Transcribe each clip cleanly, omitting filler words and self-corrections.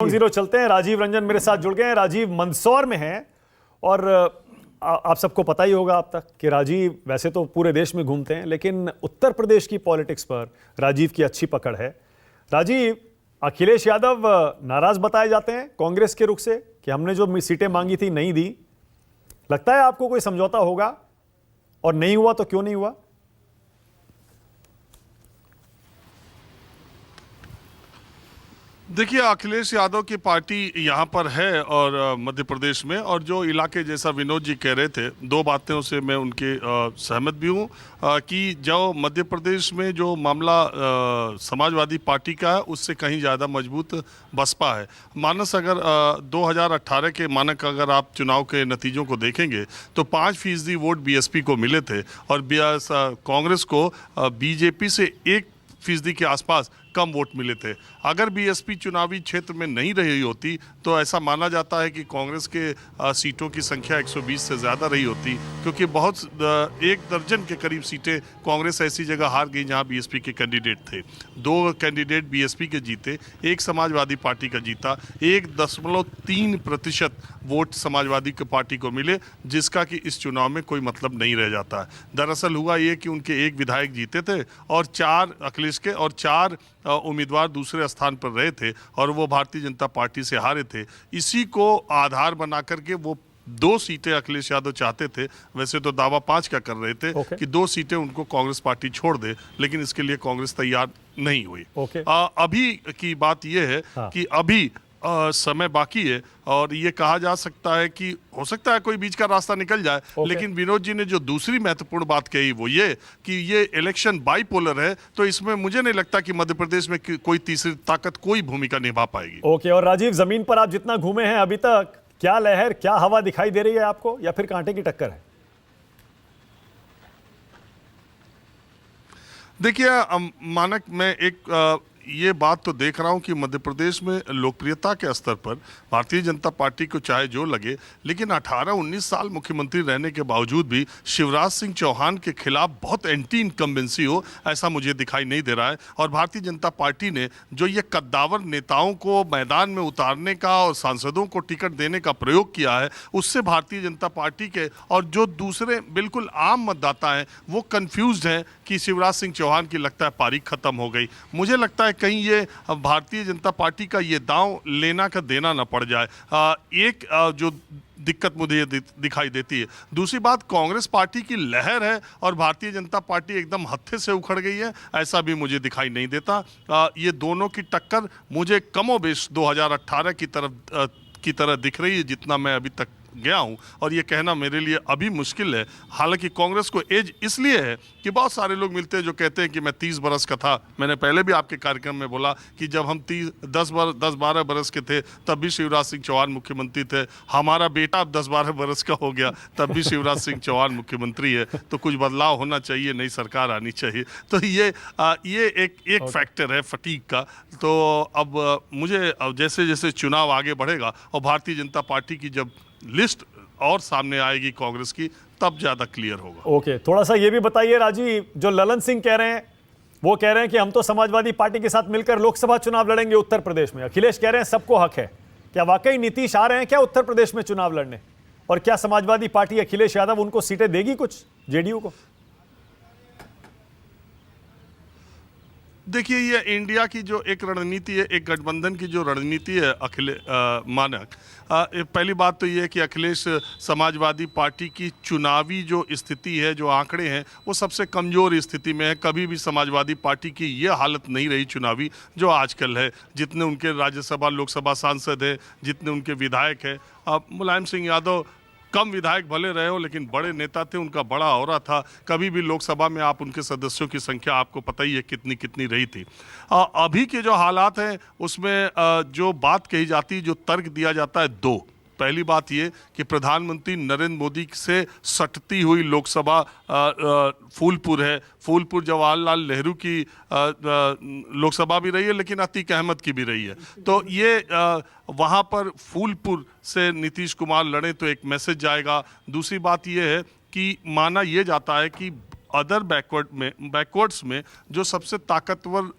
Ground zero चलते हैं। राजीव रंजन मेरे साथ जुड़ गए हैं। राजीव मंदसौर में हैं और आप सबको पता ही होगा अब तक कि राजीव वैसे तो पूरे देश में घूमते हैं, लेकिन उत्तर प्रदेश की पॉलिटिक्स पर राजीव की अच्छी पकड़ है। राजीव, अखिलेश यादव नाराज बताए जाते हैं कांग्रेस के रुख से कि हमने जो सीटें मांगी थी नहीं दी। लगता है आपको कोई समझौता होगा, और नहीं हुआ तो क्यों नहीं हुआ? देखिए, अखिलेश यादव की पार्टी यहाँ पर है और मध्य प्रदेश में, और जो इलाके जैसा विनोद जी कह रहे थे, दो बातों से मैं उनके सहमत भी हूँ कि जो मध्य प्रदेश में जो मामला समाजवादी पार्टी का है उससे कहीं ज़्यादा मजबूत बसपा है। मानस अगर 2018 के मानक अगर आप चुनाव के नतीजों को देखेंगे तो 5% वोट बीएसपी को मिले थे और कांग्रेस को बीजेपी से 1% के आसपास कम वोट मिले थे। अगर बीएसपी चुनावी क्षेत्र में नहीं रही होती तो ऐसा माना जाता है कि कांग्रेस के सीटों की संख्या 120 से ज़्यादा रही होती, क्योंकि बहुत 1 दर्जन के करीब सीटें कांग्रेस ऐसी जगह हार गई जहां बीएसपी के कैंडिडेट थे। 2 कैंडिडेट बीएसपी के जीते, 1 समाजवादी पार्टी का जीता। 1.3% वोट समाजवादी पार्टी को मिले, जिसका कि इस चुनाव में कोई मतलब नहीं रह जाता है। दरअसल हुआ ये कि उनके 1 विधायक जीते थे और 4 अखिलेश के और 4 उम्मीदवार दूसरे स्थान पर रहे थे और वो भारतीय जनता पार्टी से हारे थे। इसी को आधार बना करके वो 2 सीटें अखिलेश यादव चाहते थे। वैसे तो दावा 5 का कर रहे थे कि 2 सीटें उनको कांग्रेस पार्टी छोड़ दे, लेकिन इसके लिए कांग्रेस तैयार नहीं हुई। अभी की बात यह है कि अभी समय बाकी है और ये कहा जा सकता है कि हो सकता है कोई बीच का रास्ता निकल जाए। लेकिन विनोद जी ने जो दूसरी महत्वपूर्ण बात कही वो ये कि ये इलेक्शन बाइपोलर है, तो इसमें मुझे नहीं लगता कि मध्य प्रदेश में कोई तीसरी ताकत कोई भूमिका निभा पाएगी। और राजीव, जमीन पर आप जितना घूमे हैं अभी तक, क्या लहर, क्या हवा दिखाई दे रही है आपको, या फिर कांटे की टक्कर है? देखिए, मानक मैं एक ये बात तो देख रहा हूं कि मध्य प्रदेश में लोकप्रियता के स्तर पर भारतीय जनता पार्टी को चाहे जो लगे, लेकिन 18-19 साल मुख्यमंत्री रहने के बावजूद भी शिवराज सिंह चौहान के खिलाफ बहुत एंटी इनकम्बेंसी हो, ऐसा मुझे दिखाई नहीं दे रहा है। और भारतीय जनता पार्टी ने जो ये कद्दावर नेताओं को मैदान में उतारने का और सांसदों को टिकट देने का प्रयोग किया है, उससे भारतीय जनता पार्टी के और जो दूसरे बिल्कुल आम मतदाता हैं वो कन्फ्यूज्ड हैं कि शिवराज सिंह चौहान की लगता है पारी खत्म हो गई। मुझे लगता है कहीं ये भारतीय जनता पार्टी का ये दांव लेना का देना ना पड़ जाए। जो दिक्कत मुझे दिखाई देती है। दूसरी बात, कांग्रेस पार्टी की लहर है और भारतीय जनता पार्टी एकदम हत्थे से उखड़ गई है, ऐसा भी मुझे दिखाई नहीं देता। ये दोनों की टक्कर मुझे कमोबेश 2018 की तरह दिख रही है जितना मैं अभी तक गया हूं, और ये कहना मेरे लिए अभी मुश्किल है। हालांकि कांग्रेस को एज इसलिए है कि बहुत सारे लोग मिलते हैं जो कहते हैं कि मैं 30 बरस का था। मैंने पहले भी आपके कार्यक्रम में बोला कि जब हम 10-12 बरस के थे तब भी शिवराज सिंह चौहान मुख्यमंत्री थे। हमारा बेटा अब 10-12 बरस का हो गया, तब भी शिवराज सिंह चौहान मुख्यमंत्री है। तो कुछ बदलाव होना चाहिए, नई सरकार आनी चाहिए। तो ये एक फैक्टर है फटीग का। तो अब मुझे जैसे जैसे चुनाव आगे बढ़ेगा और भारतीय जनता पार्टी की जब लिस्ट और सामने आएगी कांग्रेस की, तब ज्यादा क्लियर होगा। थोड़ा सा ये भी बताइए राजीव, जो ललन सिंह कह रहे हैं, वो कह रहे हैं कि हम तो समाजवादी पार्टी के साथ मिलकर लोकसभा चुनाव लड़ेंगे उत्तर प्रदेश में। अखिलेश कह रहे हैं सबको हक है। क्या वाकई नीतीश आ रहे हैं क्या उत्तर प्रदेश में चुनाव लड़ने? और क्या समाजवादी पार्टी अखिलेश यादव उनको सीटें देगी कुछ, जेडीयू को? देखिए, ये इंडिया की जो एक रणनीति है, एक गठबंधन की जो रणनीति है मानक, पहली बात तो ये है कि अखिलेश समाजवादी पार्टी की चुनावी जो स्थिति है, जो आंकड़े हैं, वो सबसे कमज़ोर स्थिति में है। कभी भी समाजवादी पार्टी की ये हालत नहीं रही चुनावी जो आजकल है। जितने उनके राज्यसभा लोकसभा सांसद हैं, जितने उनके विधायक हैं, मुलायम सिंह यादव कम विधायक भले रहे हो लेकिन बड़े नेता थे, उनका बड़ा औरा था। कभी भी लोकसभा में आप उनके सदस्यों की संख्या आपको पता ही है कितनी कितनी रही थी। अभी के जो हालात हैं उसमें जो बात कही जाती है, जो तर्क दिया जाता है, 2। पहली बात ये कि प्रधानमंत्री नरेंद्र मोदी से सटती हुई लोकसभा फूलपुर है। फूलपुर जवाहरलाल नेहरू की लोकसभा भी रही है, लेकिन अतीक अहमद की भी रही है। तो ये वहाँ पर फूलपुर से नीतीश कुमार लड़े तो एक मैसेज जाएगा। दूसरी बात ये है कि माना यह जाता है कि अदर बैकवर्ड्स में जो सबसे ताकतवर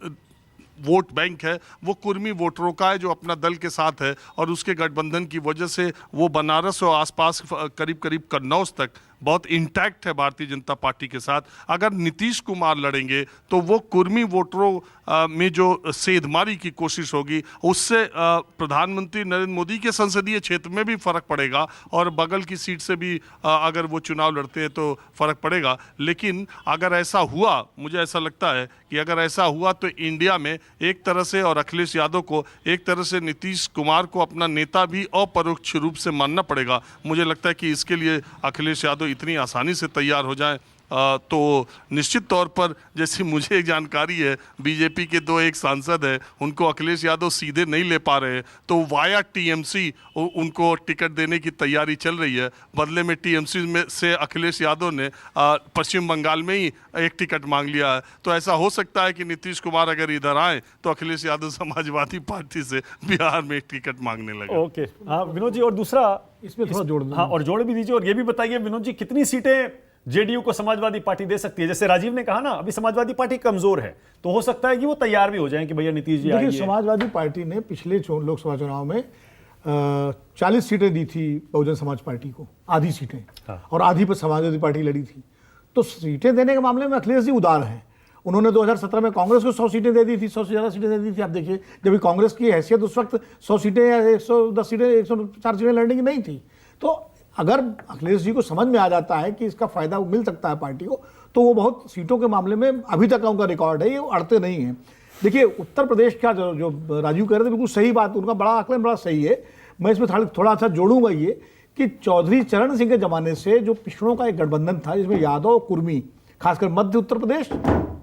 वोट बैंक है वो कुर्मी वोटरों का है जो अपना दल के साथ है, और उसके गठबंधन की वजह से वो बनारस और आसपास करीब करीब कन्नौज तक बहुत इंटैक्ट है भारतीय जनता पार्टी के साथ। अगर नीतीश कुमार लड़ेंगे तो वो कुर्मी वोटरों में जो सेंधमारी की कोशिश होगी उससे प्रधानमंत्री नरेंद्र मोदी के संसदीय क्षेत्र में भी फर्क पड़ेगा, और बगल की सीट से भी अगर वो चुनाव लड़ते हैं तो फर्क पड़ेगा। लेकिन अगर ऐसा हुआ, मुझे ऐसा लगता है कि अगर ऐसा हुआ तो इंडिया में एक तरह से, और अखिलेश यादव को एक तरह से नीतीश कुमार को अपना नेता भी अपरोक्ष रूप से मानना पड़ेगा। मुझे लगता है कि इसके लिए अखिलेश यादव इतनी आसानी से तैयार हो जाएं तो निश्चित तौर पर, जैसी मुझे एक जानकारी है, बीजेपी के दो एक सांसद हैं, उनको अखिलेश यादव सीधे नहीं ले पा रहे हैं, तो वाया टीएमसी उनको टिकट देने की तैयारी चल रही है। बदले में टीएमसी में से अखिलेश यादव ने पश्चिम बंगाल में ही एक टिकट मांग लिया है। तो ऐसा हो सकता है कि नीतीश कुमार अगर इधर आए तो अखिलेश यादव समाजवादी पार्टी से बिहार में एक टिकट मांगने लगे। ओके, हाँ विनोद जी, और दूसरा इसमें थोड़ा जोड़ दूं। हाँ, और जोड़ भी दीजिए, और ये भी बताइए विनोद जी, कितनी सीटें जेडीयू को समाजवादी पार्टी दे सकती है? जैसे राजीव ने कहा ना, अभी समाजवादी पार्टी कमजोर है, तो हो सकता है कि वो तैयार भी हो जाएं कि भैया नीतीश जी देखिए, आइए। समाजवादी पार्टी ने पिछले लोकसभा चुनाव में 40 सीटें दी थी बहुजन समाज पार्टी को, आधी सीटें, और आधी पर समाजवादी पार्टी लड़ी थी। तो सीटें देने के मामले में अखिलेश जी उदार हैं। उन्होंने 2017 में कांग्रेस को 100 सीटें दे दी थी, 100 से ज़्यादा सीटें दे दी थी। आप देखिए, जब कांग्रेस की हैसियत उस वक्त 100 सीटें या 110 सीटें, 104 सीटें लड़ने की नहीं थी। तो अगर अखिलेश जी को समझ में आ जाता है कि इसका फायदा मिल सकता है पार्टी को, तो वो बहुत सीटों के मामले में, अभी तक का उनका रिकॉर्ड है, ये अड़ते नहीं हैं। देखिए, उत्तर प्रदेश का जो राजीव कह रहे थे, बिल्कुल सही बात, उनका बड़ा आकलन बड़ा सही है। मैं इसमें थोड़ा सा जोड़ूंगा ये कि चौधरी चरण सिंह के जमाने से जो पिछड़ों का एक गठबंधन था, जिसमें यादव और कुर्मी, खासकर मध्य उत्तर प्रदेश,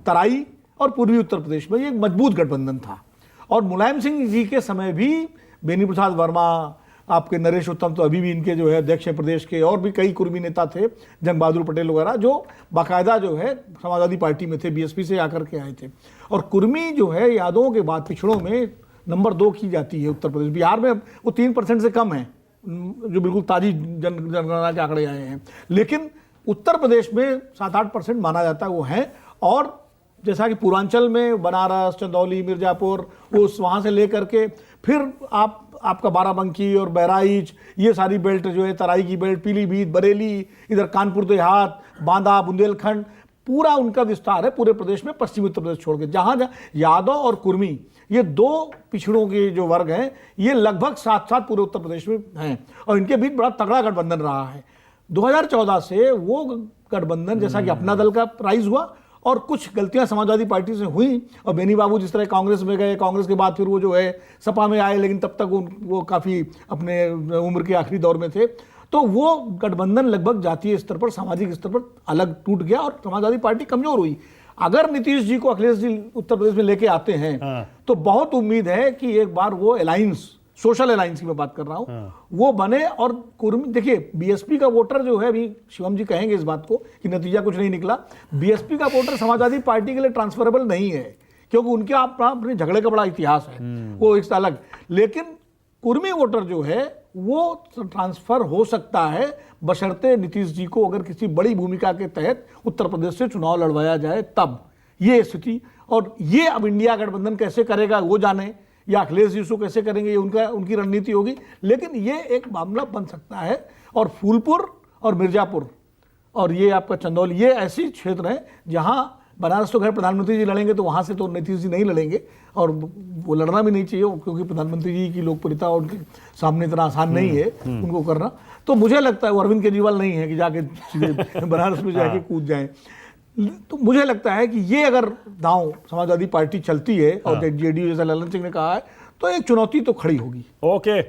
तराई और पूर्वी उत्तर प्रदेश में, ये एक मजबूत गठबंधन था। और मुलायम सिंह जी के समय भी बेनी प्रसाद वर्मा, आपके नरेश उत्तम तो अभी भी इनके जो है अध्यक्ष हैं प्रदेश के, और भी कई कुर्मी नेता थे, जंग बहादुर पटेल वगैरह, जो बाकायदा जो है समाजवादी पार्टी में थे, बीएसपी से आकर के आए थे। और कुर्मी जो है यादवों के बाद पिछड़ों में नंबर 2 की जाती है उत्तर प्रदेश। बिहार में वो 3% से कम है, जो बिल्कुल ताजी जनगणना के आंकड़े आए हैं। लेकिन उत्तर प्रदेश में 7-8% माना जाता है वो है। और जैसा कि पूर्वांचल में बनारस, चंदौली, मिर्जापुर, उस वहाँ से लेकर के फिर आपका बाराबंकी और बहराइच, ये सारी बेल्ट जो है, तराई की बेल्ट, पीलीभीत, बरेली, इधर कानपुर देहात, बांदा, बुंदेलखंड, पूरा उनका विस्तार है पूरे प्रदेश में, पश्चिमी उत्तर प्रदेश छोड़ के। जहाँ यादव और कुर्मी, ये 2 पिछड़ों के जो वर्ग हैं, ये लगभग साथ पूरे उत्तर प्रदेश में हैं, और इनके बीच बड़ा तगड़ा गठबंधन रहा है। 2014 से वो गठबंधन, जैसा कि अपना दल का राइज हुआ, और कुछ गलतियां समाजवादी पार्टी से हुई, और बेनी बाबू जिस तरह कांग्रेस में गए, कांग्रेस के बाद फिर वो जो है सपा में आए, लेकिन तब तक वो काफ़ी अपने उम्र के आखिरी दौर में थे। तो वो गठबंधन लगभग जातीय स्तर पर, सामाजिक स्तर पर अलग टूट गया, और समाजवादी पार्टी कमजोर हुई। अगर नीतीश जी को अखिलेश जी उत्तर प्रदेश में लेके आते हैं, तो बहुत उम्मीद है कि एक बार वो अलायंस, सोशल अलायंस की मैं बात कर रहा हूं, वो बने। और कुर्मी, देखिए बीएसपी का वोटर जो है, अभी शिवम जी कहेंगे इस बात को कि नतीजा कुछ नहीं निकला, बीएसपी का वोटर समाजवादी पार्टी के लिए ट्रांसफरेबल नहीं है, क्योंकि उनके अपने झगड़े का बड़ा इतिहास है, वो एक अलग। लेकिन कुर्मी वोटर जो है वो ट्रांसफर हो सकता है, बशर्ते नीतीश जी को अगर किसी बड़ी भूमिका के तहत उत्तर प्रदेश से चुनाव लड़वाया जाए, तब ये स्थिति। और ये अब इंडिया गठबंधन कैसे करेगा वो जाने, या अखिलेश जी उसको कैसे करेंगे, ये उनकी रणनीति होगी। लेकिन ये एक मामला बन सकता है। और फूलपुर और मिर्जापुर और ये आपका चंदौली, ये ऐसे क्षेत्र हैं जहाँ बनारस तो खैर प्रधानमंत्री जी लड़ेंगे, तो वहाँ से तो नीतीश जी नहीं लड़ेंगे, और वो लड़ना भी नहीं चाहिए, क्योंकि प्रधानमंत्री जी की लोकप्रियता उनके सामने इतना आसान नहीं है उनको करना। तो मुझे लगता है वो अरविंद केजरीवाल नहीं है कि जाके बनारस में जाके कूद जाएं। तो मुझे लगता है कि ये अगर दांव समाजवादी पार्टी चलती है, और जेडीयू जैसा ललन सिंह ने कहा है, तो एक चुनौती तो खड़ी होगी। ओके।